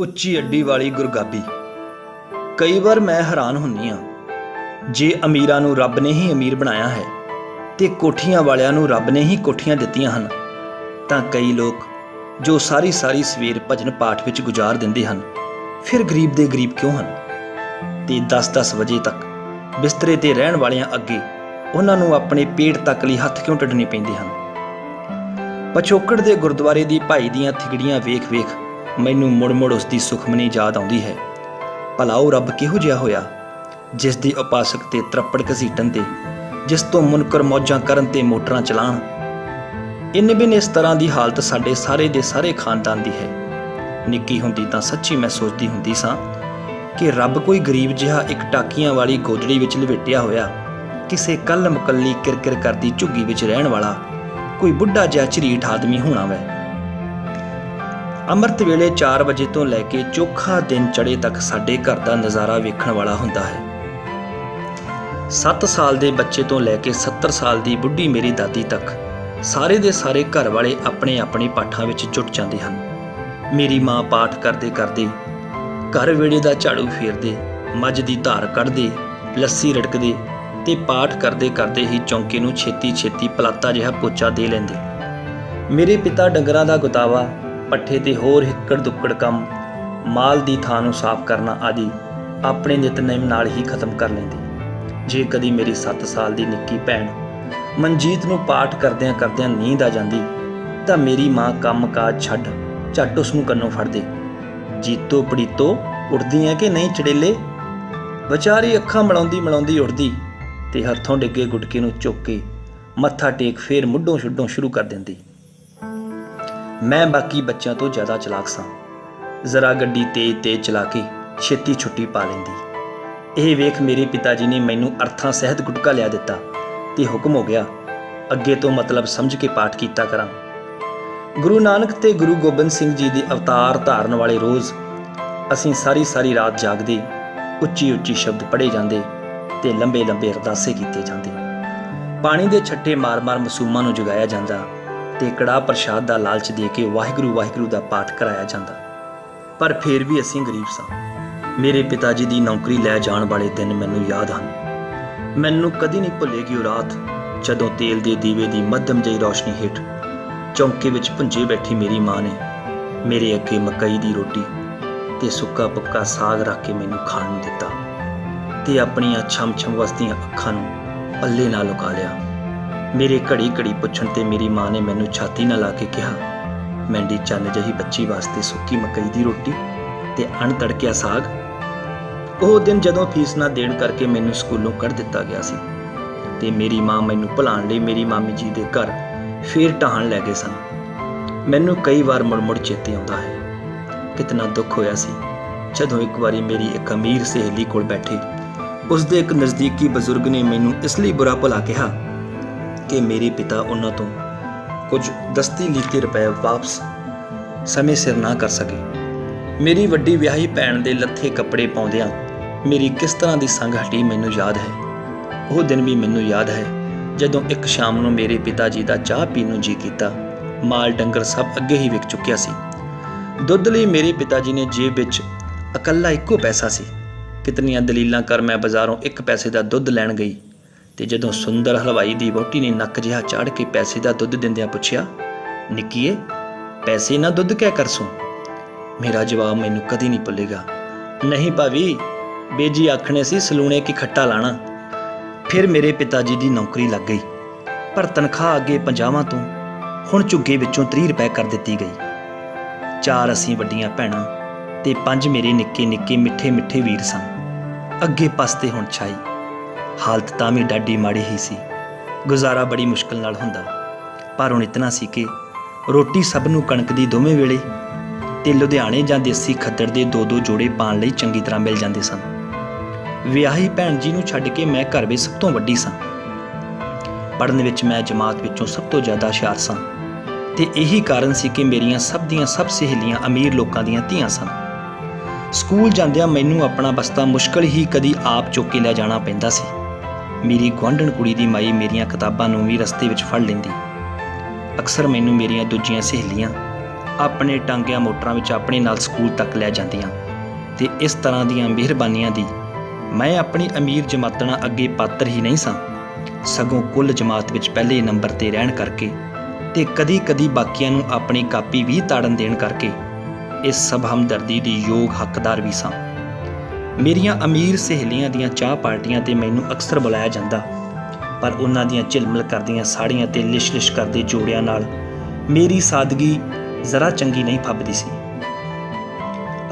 ਉੱਚੀ ਅੱਡੀ ਵਾਲੀ ਗੁਰਗਾਬੀ। ਕਈ ਵਾਰ ਮੈਂ ਹੈਰਾਨ ਹੁੰਨੀ ਹਾਂ, ਜੇ ਅਮੀਰਾਂ ਨੂੰ ਰੱਬ ਨੇ ਹੀ ਅਮੀਰ ਬਣਾਇਆ ਹੈ ਤੇ ਕੋਠੀਆਂ ਵਾਲਿਆਂ ਨੂੰ ਰੱਬ ਨੇ ਹੀ ਕੋਠੀਆਂ ਦਿੱਤੀਆਂ ਹਨ, ਤਾਂ ਕਈ ਲੋਕ ਜੋ ਸਾਰੀ ਸਾਰੀ ਸਵੇਰ ਭਜਨ ਪਾਠ ਵਿੱਚ ਗੁਜ਼ਾਰ ਦਿੰਦੇ ਹਨ, ਫਿਰ ਗਰੀਬ ਦੇ ਗਰੀਬ ਕਿਉਂ ਹਨ? ਤੇ 10-10 ਵਜੇ ਤੱਕ ਬਿਸਤਰੇ ਤੇ ਰਹਿਣ ਵਾਲਿਆਂ ਅੱਗੇ ਉਹਨਾਂ ਨੂੰ ਆਪਣੇ ਪੇਟ ਤੱਕ ਲਈ ਹੱਥ ਕਿਉਂ ਟੱਡਣੇ ਪੈਂਦੇ ਹਨ? ਪਛੋਕੜ ਦੇ ਗੁਰਦੁਆਰੇ ਦੀ ਭਾਈ ਦੀਆਂ ਥਿਗੜੀਆਂ ਵੇਖ-ਵੇਖ ਮੈਨੂੰ ਮੁੜ-ਮੁੜ ਉਸ ਦੀ ਸੁਖਮਨੀ ਯਾਦ ਆਉਂਦੀ ਹੈ। ਭਲਾ ਉਹ ਰੱਬ ਕਿਹੋ ਜਿਹਾ ਹੋਇਆ, ਜਿਸ ਦੀ ਉਪਾਸਕ ਤੇ ਤਰੱਪੜ ਘਸੀਟਣ ਤੇ, ਜਿਸ ਤੋਂ ਮੁਨਕਰ ਮੌਜਾਂ ਕਰਨ ਤੇ ਮੋਟਰਾਂ ਚਲਾਉਣ। ਇੰਨੇ ਬਿਨ ਇਸ ਤਰ੍ਹਾਂ ਦੀ ਹਾਲਤ ਸਾਡੇ ਸਾਰੇ ਦੇ ਸਾਰੇ ਖਾਨਦਾਨ ਦੀ ਹੈ। ਨਿੱਕੀ ਹੁੰਦੀ ਤਾਂ ਸੱਚੀ ਮੈਂ ਸੋਚਦੀ ਹੁੰਦੀ ਸਾਂ ਕਿ ਰੱਬ ਕੋਈ ਗਰੀਬ ਜਿਹਾ ਇੱਕ ਟਾਕੀਆਂ ਵਾਲੀ ਗੋਦੜੀ ਵਿੱਚ ਲਪੇਟਿਆ ਹੋਇਆ ਕਿਸੇ ਕੱਲ ਮੁਕੱਲੀ ਕਿਰਕਿਰ ਕਰਦੀ ਝੁੱਗੀ ਵਿੱਚ ਰਹਿਣ ਵਾਲਾ ਕੋਈ ਬੁੱਢਾ ਜਿਹਾ ਝਰੀਠ ਆਦਮੀ ਹੋਣਾ ਵੈ। ਅੰਮ੍ਰਿਤ ਵੇਲੇ 4 ਵਜੇ ਤੋਂ ਲੈ ਕੇ ਚੋਖਾ ਦਿਨ ਚੜ੍ਹੇ ਤੱਕ ਸਾਡੇ ਘਰ ਦਾ ਨਜ਼ਾਰਾ ਵੇਖਣ ਵਾਲਾ ਹੁੰਦਾ ਹੈ। 7 ਸਾਲ ਦੇ ਬੱਚੇ ਤੋਂ ਲੈ ਕੇ 70 ਸਾਲ ਦੀ ਬੁੱਢੀ ਮੇਰੀ ਦਾਦੀ ਤੱਕ ਸਾਰੇ ਦੇ ਸਾਰੇ ਘਰ ਵਾਲੇ ਆਪਣੇ ਆਪਣੇ ਪਾਠਾਂ ਵਿੱਚ ਜੁਟ ਜਾਂਦੇ ਹਨ। ਮੇਰੀ ਮਾਂ ਪਾਠ ਕਰਦੇ ਕਰਦੇ ਘਰ ਵਿਹੜੇ ਦਾ ਝਾੜੂ ਫੇਰਦੇ, ਮੱਝ ਦੀ ਧਾਰ ਕੱਢਦੇ, ਲੱਸੀ ਰੜਕਦੇ ਤੇ ਪਾਠ ਕਰਦੇ ਕਰਦੇ ਹੀ ਚੌਂਕੇ ਨੂੰ ਛੇਤੀ ਛੇਤੀ ਪਲਾਤਾ ਜਿਹਾ ਪੋਚਾ ਦੇ ਲੈਂਦੇ। ਮੇਰੇ ਪਿਤਾ ਡੰਗਰਾਂ ਦਾ ਗੁਤਾਵਾ, ਪੱਠੇ ਤੇ ਹੋਰ ਹਿੱਕੜ ਦੁੱਕੜ ਕੰਮ, ਮਾਲ ਦੀ ਥਾਂ ਨੂੰ ਸਾਫ਼ ਕਰਨਾ ਆਦਿ ਆਪਣੇ ਨਿਤਨੇਮ ਨਾਲ ਹੀ ਖਤਮ ਕਰ ਲੈਂਦੇ। ਜੇ ਕਦੀ ਮੇਰੀ 7 ਸਾਲ ਦੀ ਨਿੱਕੀ ਭੈਣ ਮਨਜੀਤ ਨੂੰ ਪਾਠ ਕਰਦਿਆਂ ਕਰਦਿਆਂ ਨੀਂਦ ਆ ਜਾਂਦੀ ਤਾਂ ਮੇਰੀ ਮਾਂ ਕੰਮ ਕਾਜ ਛੱਡ ਝੱਟ ਉਸ ਨੂੰ ਕੰਨੋਂ ਫੜਦੇ। ਜੀਤੋ ਪੜੀਤੋ ਉੱਠਦੀ ਐ ਕਿ ਨਹੀਂ ਚੜੇਲੇ? ਵਿਚਾਰੀ ਅੱਖਾਂ ਮਿਲਾਉਂਦੀ ਉੱਠਦੀ ਤੇ ਹੱਥੋਂ ਡਿੱਗੇ ਗੁਟਕੇ ਨੂੰ ਚੁੱਕ ਕੇ ਮੱਥਾ ਟੇਕ ਫੇਰ ਮੁੱਢੋਂ ਛੁੱਡੋਂ ਸ਼ੁਰੂ ਕਰ ਦਿੰਦੀ। ਮੈਂ ਬਾਕੀ ਬੱਚਿਆਂ ਤੋਂ ਜ਼ਿਆਦਾ ਚਲਾਕ ਸਾਂ। ਜ਼ਰਾ ਗੱਡੀ ਤੇਜ਼ ਚਲਾ ਕੇ ਛੇਤੀ ਛੁੱਟੀ ਪਾ ਲੈਂਦੀ। ਇਹ ਵੇਖ ਮੇਰੇ ਪਿਤਾ ਜੀ ਨੇ ਮੈਨੂੰ ਅਰਥਾਂ ਸਹਿਤ ਗੁਟਕਾ ਲਿਆ ਦਿੱਤਾ ਤੇ ਹੁਕਮ ਹੋ ਗਿਆ, ਅੱਗੇ ਤੋਂ ਮਤਲਬ ਸਮਝ ਕੇ ਪਾਠ ਕੀਤਾ ਕਰਾਂ। ਗੁਰੂ ਨਾਨਕ ਤੇ ਗੁਰੂ ਗੋਬਿੰਦ ਸਿੰਘ ਜੀ ਦੇ ਅਵਤਾਰ ਧਾਰਨ ਵਾਲੇ ਰੋਜ਼ ਅਸੀਂ ਸਾਰੀ ਰਾਤ ਜਾਗਦੇ, ਉੱਚੀ ਸ਼ਬਦ ਪੜ੍ਹੇ ਜਾਂਦੇ ਤੇ ਲੰਬੇ ਅਰਦਾਸੇ ਕੀਤੇ ਜਾਂਦੇ। ਪਾਣੀ ਦੇ ਛੱਟੇ ਮਾਰ ਮਾਸੂਮਾਂ ਨੂੰ ਜਗਾਇਆ ਜਾਂਦਾ ਤੇ ਕੜਾਹ ਪ੍ਰਸ਼ਾਦ ਦਾ ਲਾਲਚ ਦੇ ਕੇ ਵਾਹਿਗੁਰੂ ਦਾ ਪਾਠ ਕਰਾਇਆ ਜਾਂਦਾ। ਪਰ ਫੇਰ ਵੀ ਅਸੀਂ ਗਰੀਬ ਸਾਂ। ਮੇਰੇ ਪਿਤਾ ਜੀ ਦੀ ਨੌਕਰੀ ਲੈ ਜਾਣ ਵਾਲੇ ਦਿਨ ਮੈਨੂੰ ਯਾਦ ਹਨ। ਮੈਨੂੰ ਕਦੀ ਨਹੀਂ ਭੁੱਲੇਗੀ ਉਹ ਰਾਤ ਜਦੋਂ ਤੇਲ ਦੇ ਦੀਵੇ ਦੀ ਮੱਧਮ ਜਿਹੀ ਰੌਸ਼ਨੀ ਹੇਠ ਚੌਂਕੇ ਵਿੱਚ ਭੁੰਜੇ ਬੈਠੀ ਮੇਰੀ ਮਾਂ ਨੇ ਮੇਰੇ ਅੱਗੇ ਮਕਈ ਦੀ ਰੋਟੀ ਤੇ ਸੁੱਕਾ ਪੱਕਾ ਸਾਗ ਰੱਖ ਕੇ ਮੈਨੂੰ ਖਾਣ ਨੂੰ ਦਿੱਤਾ ਤੇ ਆਪਣੀਆਂ ਛਮ ਵਸਦੀਆਂ ਅੱਖਾਂ ਨੂੰ ਪੱਲੇ ਨਾਲ ਲੁਕਾ ਲਿਆ। ਮੇਰੇ ਘੜੀ ਪੁੱਛਣ ਤੇ ਮੇਰੀ ਮਾਂ ਨੇ ਮੈਨੂੰ ਛਾਤੀ ਨਾਲ ਲਾ ਕੇ ਕਿਹਾ, ਮੈਂਡੀ ਚੰਨ ਜਿਹੀ ਬੱਚੀ ਵਾਸਤੇ ਸੁੱਕੀ ਮਕਈ ਦੀ ਰੋਟੀ ਤੇ ਅਣ ਤੜਕਿਆ ਸਾਗ। ਉਹ ਦਿਨ ਜਦੋਂ ਫੀਸ ਨਾ ਦੇਣ ਕਰਕੇ ਮੈਨੂੰ ਸਕੂਲੋਂ ਕੱਢ ਦਿੱਤਾ ਗਿਆ ਸੀ ਤੇ ਮੇਰੀ ਮਾਂ ਮੈਨੂੰ ਭੁਲਾਉਣ ਲਈ ਮੇਰੀ ਮਾਮੀ ਜੀ ਦੇ ਘਰ ਫੇਰ ਟਾਹਣ ਲੈ ਗਏ ਸਨ। ਮੈਨੂੰ ਕਈ ਵਾਰ ਮੁੜ ਚੇਤੇ ਆਉਂਦਾ ਹੈ, ਕਿਤਨਾ ਦੁੱਖ ਹੋਇਆ ਸੀ ਜਦੋਂ ਇੱਕ ਵਾਰੀ ਮੇਰੀ ਇੱਕ ਅਮੀਰ ਸਹੇਲੀ ਕੋਲ ਬੈਠੇ ਉਸਦੇ ਇੱਕ ਨਜ਼ਦੀਕੀ ਬਜ਼ੁਰਗ ਨੇ ਮੈਨੂੰ ਇਸ ਲਈ ਬੁਰਾ ਭਲਾ ਕਿਹਾ ਕਿ ਮੇਰੇ ਪਿਤਾ ਉਹਨਾਂ ਤੋਂ ਕੁਝ ਦਸਤੀ ਲੀਤੇ ਰੁਪਏ ਵਾਪਸ ਸਮੇਂ ਸਿਰ ਨਾ ਕਰ ਸਕੇ। ਮੇਰੀ ਵੱਡੀ ਵਿਆਹੀ ਭੈਣ ਦੇ ਲੱਥੇ ਕੱਪੜੇ ਪਾਉਂਦਿਆਂ ਮੇਰੀ ਕਿਸ ਤਰ੍ਹਾਂ ਦੀ ਸੰਗ ਹਟੀ ਮੈਨੂੰ ਯਾਦ ਹੈ। ਉਹ ਦਿਨ ਵੀ ਮੈਨੂੰ ਯਾਦ ਹੈ ਜਦੋਂ ਇੱਕ ਸ਼ਾਮ ਨੂੰ ਮੇਰੇ ਪਿਤਾ ਜੀ ਦਾ ਚਾਹ ਪੀਣ ਨੂੰ ਜੀ ਕੀਤਾ। ਮਾਲ ਡੰਗਰ ਸਭ ਅੱਗੇ ਹੀ ਵਿਕ ਚੁੱਕਿਆ ਸੀ। ਦੁੱਧ ਲਈ ਮੇਰੇ ਪਿਤਾ ਜੀ ਨੇ ਜੇਬ ਵਿੱਚ ਇਕੱਲਾ ਇੱਕੋ ਪੈਸਾ ਸੀ। ਕਿਤਨੀਆਂ ਦਲੀਲਾਂ ਕਰ ਮੈਂ ਬਾਜ਼ਾਰੋਂ 1 ਪੈਸੇ ਦਾ ਦੁੱਧ ਲੈਣ ਗਈ ਤੇ ਜਦੋਂ ਸੁੰਦਰ ਹਲਵਾਈ ਦੀ ਵਹੁਟੀ ਨੇ ਨੱਕ ਜਿਹਾ ਚਾੜ ਕੇ ਪੈਸੇ ਦਾ ਦੁੱਧ ਦਿੰਦਿਆਂ ਪੁੱਛਿਆ, ਨਿੱਕੀਏ ਪੈਸੇ ਨਾ ਦੁੱਧ ਕਿਆ ਕਰਸੋਂ? ਮੇਰਾ ਜਵਾਬ ਮੈਨੂੰ ਕਦੀ ਨਹੀਂ ਭੁੱਲੇਗਾ, ਨਹੀਂ ਭਾਵੀ, ਬੇਜੀ ਆਖਣੇ ਸੀ ਸਲੂਣੇ ਕੀ ਖੱਟਾ ਲਾਣਾ। ਫਿਰ ਮੇਰੇ ਪਿਤਾ ਜੀ ਦੀ ਨੌਕਰੀ ਲੱਗ ਗਈ, ਪਰ ਤਨਖਾਹ ਅੱਗੇ 50 ਤੋਂ ਹੁਣ ਝੁੱਗੇ ਵਿੱਚੋਂ 30 ਰੁਪਏ ਕਰ ਦਿੱਤੀ ਗਈ। 4 ਅਸੀਂ ਵੱਡੀਆਂ ਭੈਣਾਂ ਤੇ 5 ਮੇਰੇ ਨਿੱਕੇ ਮਿੱਠੇ ਵੀਰ ਸਨ। ਅੱਗੇ ਪਸਤੇ ਹੁਣ ਛਾਈ। ਹਾਲਤ ਤਾਂ ਵੀ ਡਾਢੀ ਮਾੜੀ ਹੀ ਸੀ। ਗੁਜ਼ਾਰਾ ਬੜੀ ਮੁਸ਼ਕਿਲ ਨਾਲ ਹੁੰਦਾ, ਪਰ ਹੁਣ ਇਤਨਾ ਸੀ ਕਿ ਰੋਟੀ ਸਭ ਨੂੰ ਕਣਕ ਦੀ ਦੋਵੇਂ ਵੇਲੇ ਤੇ ਲੁਧਿਆਣੇ ਜਾਂ ਦੇਸੀ ਖੱਦਰ ਦੇ 2-2 ਜੋੜੇ ਪਾਣ ਲਈ ਚੰਗੀ ਤਰ੍ਹਾਂ ਮਿਲ ਜਾਂਦੇ ਸਨ। ਵਿਆਹੀ ਭੈਣ ਜੀ ਨੂੰ ਛੱਡ ਕੇ ਮੈਂ ਘਰ ਵਿੱਚ ਸਭ ਤੋਂ ਵੱਡੀ ਸਾਂ। ਪੜ੍ਹਨ ਵਿੱਚ ਮੈਂ ਜਮਾਤ ਵਿੱਚੋਂ ਸਭ ਤੋਂ ਜ਼ਿਆਦਾ ਹੁਸ਼ਿਆਰ ਸਾਂ ਤੇ ਇਹੀ ਕਾਰਨ ਸੀ ਕਿ ਮੇਰੀਆਂ ਸਭ ਦੀਆਂ ਸਭ ਸਹੇਲੀਆਂ ਅਮੀਰ ਲੋਕਾਂ ਦੀਆਂ ਧੀਆਂ ਸਨ। ਸਕੂਲ ਜਾਂਦਿਆਂ ਮੈਨੂੰ ਆਪਣਾ ਬਸਤਾ ਮੁਸ਼ਕਲ ਹੀ ਕਦੀ ਆਪ ਚੁੱਕ ਕੇ ਲੈ ਜਾਣਾ ਪੈਂਦਾ ਸੀ। ਮੇਰੀ ਗੁਆਂਢਣ ਕੁੜੀ ਦੀ ਮਾਈ ਮੇਰੀਆਂ ਕਿਤਾਬਾਂ ਨੂੰ ਵੀ ਰਸਤੇ ਵਿੱਚ ਫੜ ਲੈਂਦੀ। ਅਕਸਰ ਮੈਨੂੰ ਮੇਰੀਆਂ ਦੂਜੀਆਂ ਸਹੇਲੀਆਂ ਆਪਣੇ ਟਾਂਗਿਆਂ ਮੋਟਰਾਂ ਵਿੱਚ ਆਪਣੇ ਨਾਲ ਸਕੂਲ ਤੱਕ ਲੈ ਜਾਂਦੀਆਂ ਤੇ ਇਸ ਤਰ੍ਹਾਂ ਦੀਆਂ ਮਿਹਰਬਾਨੀਆਂ ਦੀ ਮੈਂ ਆਪਣੀ ਅਮੀਰ ਜਮਾਤਣਾ ਅੱਗੇ ਪਾਤਰ ਹੀ ਨਹੀਂ ਸਾਂ, ਸਗੋਂ ਕੁੱਲ ਜਮਾਤ ਵਿੱਚ ਪਹਿਲੇ ਨੰਬਰ ਤੇ ਰਹਿਣ ਕਰਕੇ ਤੇ ਕਦੀ-ਕਦੀ ਬਾਕੀਆਂ ਨੂੰ ਆਪਣੀ ਕਾਪੀ ਵੀ ਤਾੜਨ ਦੇਣ ਕਰਕੇ ਇਸ ਸਭ ਹਮਦਰਦੀ ਦੀ ਯੋਗ ਹੱਕਦਾਰ ਵੀ ਸਾਂ। ਮੇਰੀਆਂ ਅਮੀਰ ਸਹੇਲੀਆਂ ਦੀਆਂ ਚਾਹ ਪਾਰਟੀਆਂ ਤੇ ਮੈਨੂੰ ਅਕਸਰ ਬੁਲਾਇਆ ਜਾਂਦਾ, ਪਰ ਉਹਨਾਂ ਦੀਆਂ ਝਿਲਮਿਲ ਕਰਦੀਆਂ ਸਾੜੀਆਂ ਤੇ ਲਿਸ਼-ਲਿਸ਼ ਕਰਦੇ ਜੋੜਿਆਂ ਨਾਲ ਮੇਰੀ ਸਾਦਗੀ ਜ਼ਰਾ ਚੰਗੀ ਨਹੀਂ ਫੱਬਦੀ ਸੀ।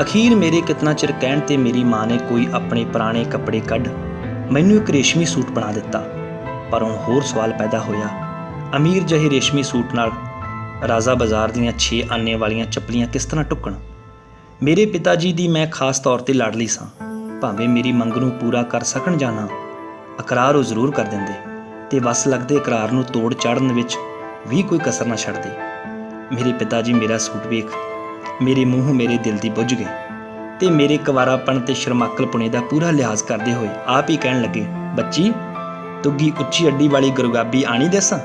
ਅਖੀਰ ਮੇਰੇ ਕਿਤਨਾ ਚਿਰ ਕਹਿਣ ਤੇ ਮੇਰੀ ਮਾਂ ਨੇ ਕੋਈ ਆਪਣੇ ਪੁਰਾਣੇ ਕੱਪੜੇ ਕੱਢ ਮੈਨੂੰ ਇੱਕ ਰੇਸ਼ਮੀ ਸੂਟ ਬਣਾ ਦਿੱਤਾ। ਪਰ ਹੁਣ ਹੋਰ ਸਵਾਲ ਪੈਦਾ ਹੋਇਆ, ਅਮੀਰ ਜਿਹੇ ਰੇਸ਼ਮੀ ਸੂਟ ਨਾਲ ਰਾਜ਼ਾ ਬਾਜ਼ਾਰ ਦੀਆਂ 6 ਆਨੇ ਵਾਲੀਆਂ ਚੱਪਲੀਆਂ ਕਿਸ ਤਰ੍ਹਾਂ ਢੁੱਕਣ। ਮੇਰੇ ਪਿਤਾ ਜੀ ਦੀ ਮੈਂ ਖਾਸ ਤੌਰ ਤੇ ਲਾਡਲੀ ਸਾਂ। ਭਾਵੇਂ ਮੇਰੀ ਮੰਗ ਨੂੰ ਪੂਰਾ ਕਰ ਸਕਣ ਜਾਂ ਨਾ, ਇਕਰਾਰ ਉਹ ਜ਼ਰੂਰ ਕਰ ਦਿੰਦੇ ਤੇ ਵਸ ਲੱਗਦੇ ਇਕਰਾਰ ਨੂੰ ਤੋੜ ਚਾੜਨ ਵਿੱਚ ਵੀ ਕੋਈ ਕਸਰ ਨਾ ਛੱਡਦੇ। ਮੇਰੇ ਪਿਤਾ ਜੀ ਮੇਰਾ ਸੂਟ ਵੇਖ ਮੇਰੇ ਮੂੰਹ ਮੇਰੇ ਦਿਲ ਦੀ ਬੁੱਝ ਗਏ ਤੇ ਮੇਰੇ ਕੁਵਾਰਾਪਣ ਤੇ ਸ਼ਰਮਾਕਲਪੁਣੇ ਦਾ ਪੂਰਾ ਲਿਹਾਜ਼ ਕਰਦੇ ਹੋਏ ਆਪ ਹੀ ਕਹਿਣ ਲੱਗੇ, ਬੱਚੀ ਤੁੱਗੀ ਉੱਚੀ ਅੱਡੀ ਵਾਲੀ ਗੁਰਗਾਬੀ ਆਣੀ ਦੇਸਾਂ।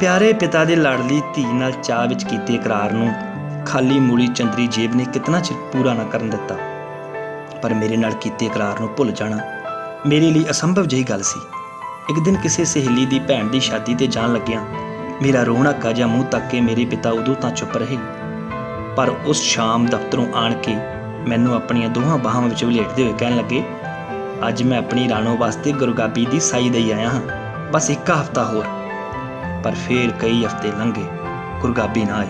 ਪਿਆਰੇ ਪਿਤਾ ਦੇ ਲਾਡਲੀ ਧੀ ਨਾਲ ਚਾਹ ਵਿੱਚ ਕੀਤੇ ਇਕਰਾਰ ਨੂੰ ਖਾਲੀ ਮੂਲੀ ਚੰਦਰੀ ਜੇਬ ਨੇ ਕਿਤਨਾ ਚਿਰ ਪੂਰਾ ਨਾ ਕਰਨ ਦਿੱਤਾ। ਪਰ ਮੇਰੇ ਨਾਲ ਕੀਤੇ ਇਕਰਾਰ ਨੂੰ ਭੁੱਲ ਜਾਣਾ ਮੇਰੇ ਲਈ ਅਸੰਭਵ ਜਿਹੀ ਗੱਲ ਸੀ। ਇੱਕ ਦਿਨ ਕਿਸੇ ਸਹੇਲੀ ਦੀ ਭੈਣ ਦੀ ਸ਼ਾਦੀ ਤੇ ਜਾਣ ਲੱਗਿਆਂ ਮੇਰਾ ਰੋਣਾ ਜਿਹਾ ਮੂੰਹ ਤੱਕ ਕੇ ਮੇਰੇ ਪਿਤਾ ਉਦੋਂ ਤਾਂ ਚੁੱਪ ਰਹੇ, ਪਰ ਉਸ ਸ਼ਾਮ ਦਫ਼ਤਰੋਂ ਆਣ ਕੇ ਮੈਨੂੰ ਆਪਣੀਆਂ ਦੋਹਾਂ ਬਾਹਾਂ ਵਿੱਚ ਵਲੇਟਦੇ ਹੋਏ ਕਹਿਣ ਲੱਗੇ, ਅੱਜ ਮੈਂ ਆਪਣੀ ਰਾਣੋ ਵਾਸਤੇ ਗੁਰਗਾਬੀ ਦੀ ਸਾਈ ਦਈ ਆਇਆ ਹਾਂ, ਬਸ ਇੱਕ ਹਫ਼ਤਾ ਹੋਰ। ਪਰ ਫੇਰ ਕਈ ਹਫ਼ਤੇ ਲੰਘੇ, ਗੁਰਗਾਬੀ ਨਾ ਆਈ।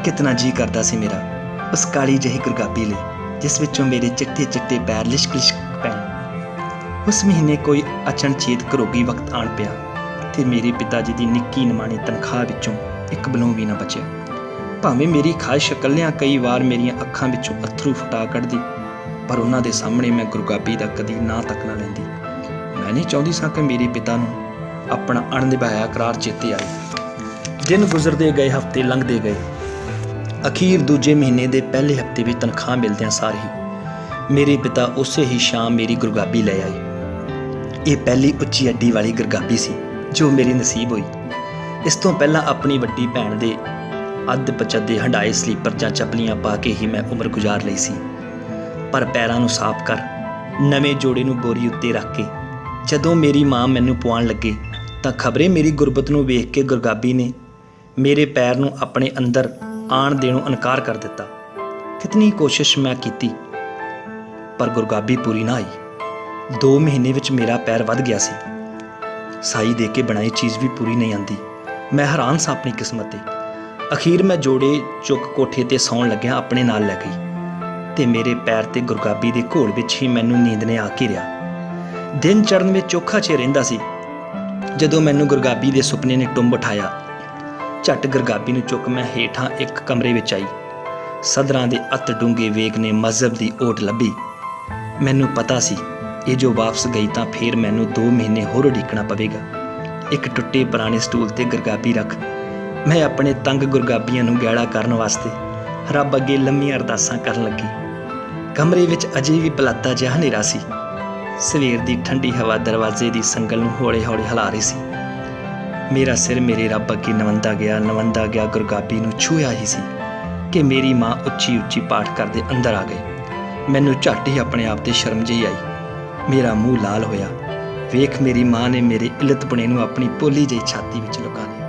ਕਿਤਨਾ ਜੀ ਕਰਦਾ ਸੀ ਮੇਰਾ ਉਸ ਕਾਲੀ ਜਿਹੀ ਗੁਰਗਾਬੀ ਲਈ ਜਿਸ ਵਿੱਚੋਂ ਮੇਰੇ ਚਿੱਟੇ ਪੈਰ ਲਿਸ਼ਕ ਪੈਣ। ਉਸ ਮਹੀਨੇ ਕੋਈ ਅਚਨਚੇਤ ਘਰੋਗੀ ਵਕਤ ਆਣ ਪਿਆ ਤੇ ਮੇਰੇ ਪਿਤਾ ਜੀ ਦੀ ਨਿੱਕੀ ਨਿਮਾਣੀ ਤਨਖਾਹ ਵਿੱਚੋਂ ਇੱਕ ਬਲੋਂ ਵੀ ਨਾ ਬਚਿਆ। ਭਾਵੇਂ ਮੇਰੀ ਖਾਹਿਸ਼ ਇਕੱਲਿਆਂ ਕਈ ਵਾਰ ਮੇਰੀਆਂ ਅੱਖਾਂ ਵਿੱਚੋਂ ਅੱਥਰੂ ਫੁਟਾ ਕੱਢਦੀ, ਪਰ ਉਹਨਾਂ ਦੇ ਸਾਹਮਣੇ ਮੈਂ ਗੁਰਗਾਬੀ ਦਾ ਕਦੀ ਨਾਂ ਤੱਕ ਨਾ ਲੈਂਦੀ। ਮੈਂ ਨਹੀਂ ਚਾਹੁੰਦੀ ਸਾਂ ਕਿ ਮੇਰੇ ਪਿਤਾ ਨੂੰ ਆਪਣਾ ਅਣਨਿਭਾਇਆ ਇਕਰਾਰ ਚੇਤੇ ਆਏ। ਦਿਨ ਗੁਜ਼ਰਦੇ ਗਏ, ਹਫ਼ਤੇ ਲੰਘਦੇ ਗਏ। ਅਖੀਰ ਦੂਜੇ ਮਹੀਨੇ ਦੇ ਪਹਿਲੇ ਹਫ਼ਤੇ ਵਿੱਚ ਤਨਖਾਹ ਮਿਲਦਿਆਂ ਸਾਰ ਹੀ ਮੇਰੇ ਪਿਤਾ ਉਸੇ ਹੀ ਸ਼ਾਮ ਮੇਰੀ ਗੁਰਗਾਬੀ ਲੈ ਆਏ। ਇਹ ਪਹਿਲੀ ਉੱਚੀ ਅੱਡੀ ਵਾਲੀ ਗੁਰਗਾਬੀ ਸੀ ਜੋ ਮੇਰੀ ਨਸੀਬ ਹੋਈ। ਇਸ ਤੋਂ ਪਹਿਲਾਂ ਆਪਣੀ ਵੱਡੀ ਭੈਣ ਦੇ ਅੱਧ ਪਚੱਦੇ ਹੰਡਾਏ ਸਲੀਪਰ ਜਾਂ ਚੱਪਲੀਆਂ ਪਾ ਕੇ ਹੀ ਮੈਂ ਉਮਰ ਗੁਜ਼ਾਰ ਲਈ ਸੀ। ਪਰ ਪੈਰਾਂ ਨੂੰ ਸਾਫ਼ ਕਰ ਨਵੇਂ ਜੋੜੇ ਨੂੰ ਬੋਰੀ ਉੱਤੇ ਰੱਖ ਕੇ ਜਦੋਂ ਮੇਰੀ ਮਾਂ ਮੈਨੂੰ ਪਵਾਉਣ ਲੱਗੇ ਤਾਂ ਖਬਰੇ ਮੇਰੀ ਗੁਰਬਤ ਨੂੰ ਵੇਖ ਕੇ ਗੁਰਗਾਬੀ ਨੇ ਮੇਰੇ ਪੈਰ ਨੂੰ ਆਪਣੇ ਅੰਦਰ ਆਣ ਦੇਣੋਂ ਇਨਕਾਰ ਕਰ ਦਿੱਤਾ। ਕਿਤਨੀ ਕੋਸ਼ਿਸ਼ ਮੈਂ ਕੀਤੀ ਪਰ ਗੁਰਗਾਬੀ ਪੂਰੀ ਨਾ ਆਈ। 2 ਮਹੀਨੇ ਵਿੱਚ ਮੇਰਾ ਪੈਰ ਵੱਧ ਗਿਆ ਸੀ। ਸਾਈ ਦੇ ਕੇ ਬਣਾਈ ਚੀਜ਼ ਵੀ ਪੂਰੀ ਨਹੀਂ ਆਂਦੀ। ਮੈਂ ਹੈਰਾਨ ਸਾਂ ਆਪਣੀ ਕਿਸਮਤ ਤੇ। ਅਖੀਰ ਮੈਂ ਜੋੜੇ ਚੁੱਕ ਕੋਠੇ ਤੇ ਸੌਣ ਲੱਗਿਆ ਆਪਣੇ ਨਾਲ ਲੈ ਗਈ ਤੇ ਮੇਰੇ ਪੈਰ ਤੇ ਗੁਰਗਾਬੀ ਦੇ ਘੋਲ ਵਿੱਚ ਹੀ ਮੈਨੂੰ ਨੀਂਦ ਨੇ ਆ ਘੇਰਿਆ। ਦਿਨ ਚੜ੍ਹਨ ਵਿੱਚ ਚੋਖਾ ਚਿਰ ਰਹਿੰਦਾ ਸੀ ਜਦੋਂ ਮੈਨੂੰ ਗੁਰਗਾਬੀ ਦੇ ਸੁਪਨੇ ਨੇ ਟੁੰਬ ਉਠਾਇਆ। ਝੱਟ ਗੁਰਗਾਬੀ ਨੂੰ ਚੁੱਕ ਮੈਂ ਹੇਠਾਂ ਇੱਕ ਕਮਰੇ ਵਿੱਚ ਆਈ। ਸਦਰਾਂ ਦੇ ਅੱਤ ਡੂੰਘੇ ਵੇਗ ਨੇ ਮਜ਼ਹਬ ਦੀ ਓਟ ਲੱਭੀ। ਮੈਨੂੰ ਪਤਾ ਸੀ ਇਹ ਜੋ ਵਾਪਸ ਗਈ ਤਾਂ ਫੇਰ ਮੈਨੂੰ 2 ਮਹੀਨੇ ਹੋਰ ਉਡੀਕਣਾ ਪਵੇਗਾ। ਇੱਕ ਟੁੱਟੇ ਪੁਰਾਣੇ ਸਟੂਲ ਤੇ ਗੁਰਗਾਬੀ ਰੱਖ ਮੈਂ ਆਪਣੇ ਤੰਗ ਗੁਰਗਾਬੀਆਂ ਨੂੰ ਗੈਲਾ ਕਰਨ ਵਾਸਤੇ ਰੱਬ ਅੱਗੇ ਲੰਮੀਆਂ ਅਰਦਾਸਾਂ ਕਰਨ ਲੱਗੀ। ਕਮਰੇ ਵਿੱਚ ਅਜੇ ਵੀ ਪਲਾਤਾ ਜਿਹਾ ਹਨੇਰਾ ਸੀ। ਸਵੇਰ ਦੀ ਠੰਡੀ ਹਵਾ ਦਰਵਾਜ਼ੇ ਦੀ ਸੰਗਲ ਨੂੰ ਹੌਲੇ-ਹੌਲੇ ਹਿਲਾ ਰਹੀ ਸੀ। ਮੇਰਾ ਸਿਰ ਮੇਰੇ ਰੱਬ ਅੱਗੇ ਨਵੰਦਾ ਗਿਆ ਗੁਰਗਾਬੀ ਨੂੰ ਛੂਹਿਆ ਹੀ ਸੀ ਕਿ ਮੇਰੀ ਮਾਂ ਉੱਚੀ ਪਾਠ ਕਰਦੇ ਅੰਦਰ ਆ ਗਈ। ਮੈਨੂੰ ਝੱਟ ਹੀ ਆਪਣੇ ਆਪ ਤੇ ਸ਼ਰਮ ਜਿਹੀ ਆਈ। ਮੇਰਾ ਮੂੰਹ ਲਾਲ ਹੋਇਆ। ਵੇਖ ਮੇਰੀ ਮਾਂ ਨੇ ਮੇਰੇ ਇਲਤਪੁਣੇ ਨੂੰ ਆਪਣੀ ਪੋਲੀ ਜਿਹੀ ਛਾਤੀ ਵਿੱਚ ਲੁਕਾ ਲਿਆ।